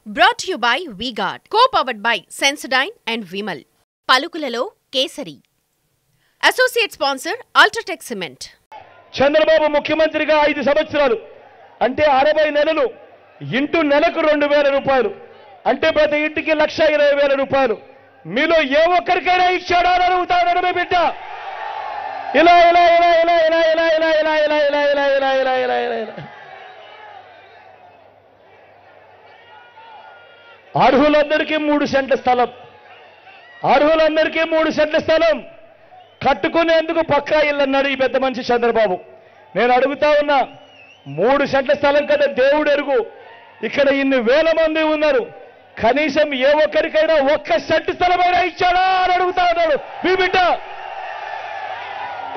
Brought to you by V-Guard, co-powered by Sensodyne and Vimal. పలుకులలో kesari. Associate sponsor Ultratech Cement. Chandrababu ముఖ్యమంత్రిగా 5 సంవత్సరాలు అంటే 60 నెలలు into నెలకు 2000 రూపాయలు అంటే ప్రతి ఇంటికి 1,20,000 రూపాయలు మీలో ఏ ఒక్కరికైనా ఇచ్చాడా అని అడుగుతాడు మీ బిడ్డ. ఇలా ఇలా ఇలా ఇలా ఇలా ఇలా ఇలా ఇలా ఇలా ఇలా ఇలా ఇలా ఇలా ఇలా ఇలా ఇలా అర్హులందరికీ 3 సెంట్ల స్థలం, అర్హులందరికీ 3 సెంట్ల స్థలం కట్టుకునేందుకు పక్కా ఇల్లు అన్నాడు ఈ పెద్ద మనిషి చంద్రబాబు. నేను అడుగుతా ఉన్నా, 3 సెంట్ల స్థలం కదా దేవుడు ఎరుగు, ఇక్కడ ఇన్ని వేల మంది ఉన్నారు, కనీసం ఏ ఒక్కరికైనా 1 సెంట్ స్థలమైనా ఇచ్చాడా అని అడుగుతా ఉన్నాడు మీ బిడ్డ.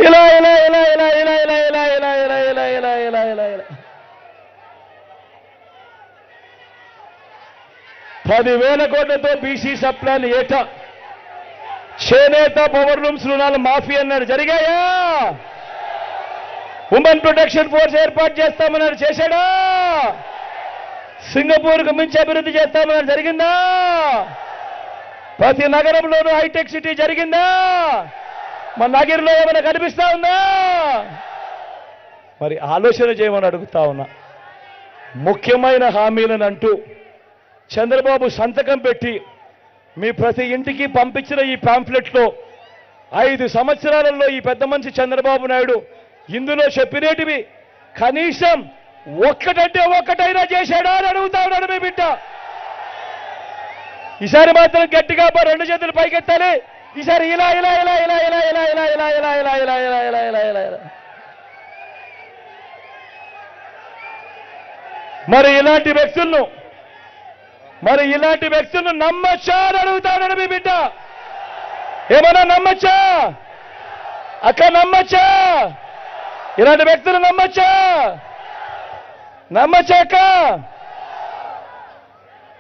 ఇలా ఇలా ఇలా ఇలా ఇలా ఇలా ఇలా ఇలా ఇలా ఇలా ఇలా ఇలా ఇలా ఇలా 10,000 కోట్లతో బీసీ సప్లాన్ ఏటా చేనేత పవర్ లూమ్స్ రుణాలు మాఫీ అన్నాడు, జరిగాయా? ఉమెన్ ప్రొటెక్షన్ ఫోర్స్ ఏర్పాటు చేస్తామన్నాడు, చేశాడా? సింగపూర్కు మించి అభివృద్ధి చేస్తామన్నాడు, జరిగిందా? ప్రతి నగరంలోనూ హైటెక్ సిటీ జరిగిందా? మన నగరంలో ఏమైనా కనిపిస్తా ఉందా? మరి ఆలోచన చేయమని అడుగుతా ఉన్నా. ముఖ్యమైన హామీలను అంటూ చంద్రబాబు సంతకం పెట్టి మీ ప్రతి ఇంటికి పంపించిన ఈ పాంఫ్లెట్లో 5 సంవత్సరాలలో ఈ పెద్ద మనిషి చంద్రబాబు నాయుడు ఇందులో చెప్పినేటివి కనీసం ఒక్కటంటే ఒక్కటైనా చేశాడా అని అడుగుతా ఉన్నాడు మీ బిడ్డ. ఈసారి మాత్రం గట్టిగా 2 చేతులు పైకెత్తాలి. ఈసారి ఇలా ఇలా ఇలా ఇలా ఇలా ఇలా ఇలా ఇలా ఇలా ఇలా ఇలా ఇలా ఇలా ఇలా ఇలా ఇలా మరి ఇలాంటి వ్యక్తులను నమ్మచ్చా అని అడుగుతాడు మీ బిడ్డ. ఏమన్నా నమ్మచ్చా అక్క? నమ్మచ్చా? ఇలాంటి వ్యక్తులు నమ్మచ్చా? నమ్మచ్చా అక్క?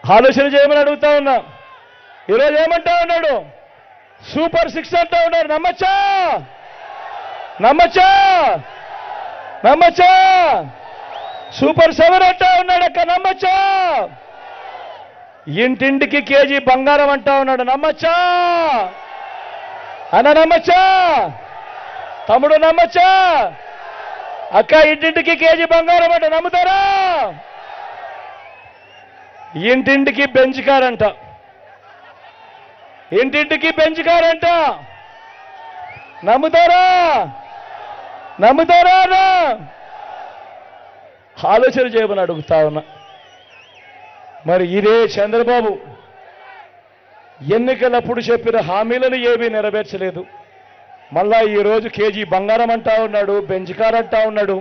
ఆలోచన చేయమని అడుగుతా ఉన్నా. ఈరోజు ఏమంటా ఉన్నాడు? సూపర్ 6 అంటా ఉన్నాడు, నమ్మచ్చా? నమ్మచ్చా? నమ్మచ్చా? సూపర్ 7 అంటా ఉన్నాడు అక్క, నమ్మచ్చా? ఇంటింటికి కేజీ బంగారం అంటా ఉన్నాడు, నమ్మచ్చా? అన్న నమ్మచ్చా? తమ్ముడు నమ్మచ్చా? అక్క ఇంటింటికి కేజీ బంగారం అంట, నమ్ముతారా? ఇంటింటికి బెంచ్ కార్ అంట, ఇంటింటికి బెంచ్ కార్ అంట, నమ్ముతారా? నమ్ముతారా? ఆలోచన చేయమని అడుగుతా ఉన్నా. మరి ఇదే చంద్రబాబు ఎన్నికలప్పుడు చెప్పిన హామీలను ఏమీ నెరవేర్చలేదు. మళ్ళా ఈరోజు కేజీ బంగారం అంటా ఉన్నాడు, బెంచ్ కార్ అంటా ఉన్నాడు,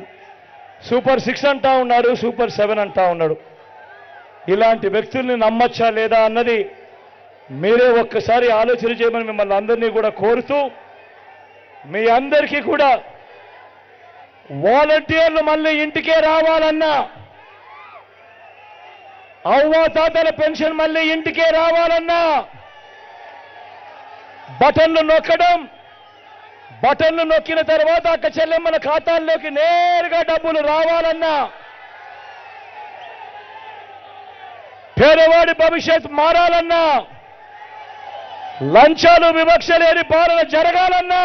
సూపర్ 6 అంటా ఉన్నాడు, సూపర్ 7 అంటా ఉన్నాడు. ఇలాంటి వ్యక్తుల్ని నమ్మచ్చా లేదా అన్నది మీరే ఒక్కసారి ఆలోచన చేయమని మిమ్మల్ని అందరినీ కూడా కోరుతూ, మీ అందరికీ కూడా వాలంటీర్లు మళ్ళీ ఇంటికే రావాలన్నా, అవ్వాతాతల పెన్షన్ మళ్ళీ ఇంటికే రావాలన్నా, బటన్లు నొక్కడం, బటన్లు నొక్కిన తర్వాత అక్క చెల్లెమ్మల ఖాతాల్లోకి నేరుగా డబ్బులు రావాలన్నా, పేదవాడి భవిష్యత్ మారాలన్నా, లంచాలు వివక్ష లేని పాలన జరగాలన్నా,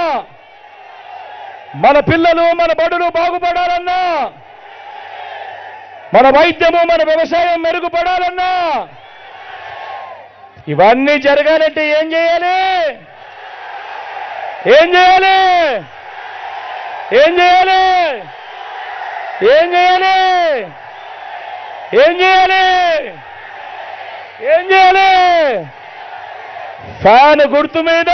మన పిల్లలు మన బడులు బాగుపడాలన్నా, మన వైద్యము మన వ్యవసాయం మెరుగుపడాలన్నా, ఇవన్నీ జరగాలంటే ఏం చేయాలి? ఏం చేయాలి? ఏం చేయాలి? ఏం చేయాలి? ఏం చేయాలి? ఏం చేయాలి? ఫ్యాన్ గుర్తు మీద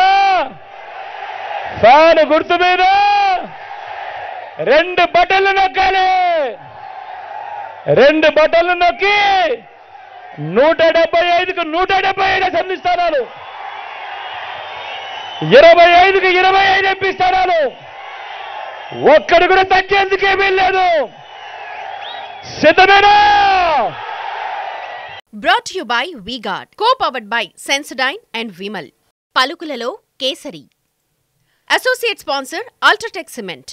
2 బటన్లు నొక్కాలి. 2 బటన్లు నొక్కి 175కు 175 అసెంబ్లీ స్థానాలు, 25కు 25 ఎంపీ స్థానాలు, ఒక్కడు కూడా తగ్గేందుకే వీల్లేదు. సిద్ధమేనా? Brought to you by V-Guard, co-powered by Sensodyne and Vimal. పలుకులలో kesari. Associate sponsor Ultratech Cement.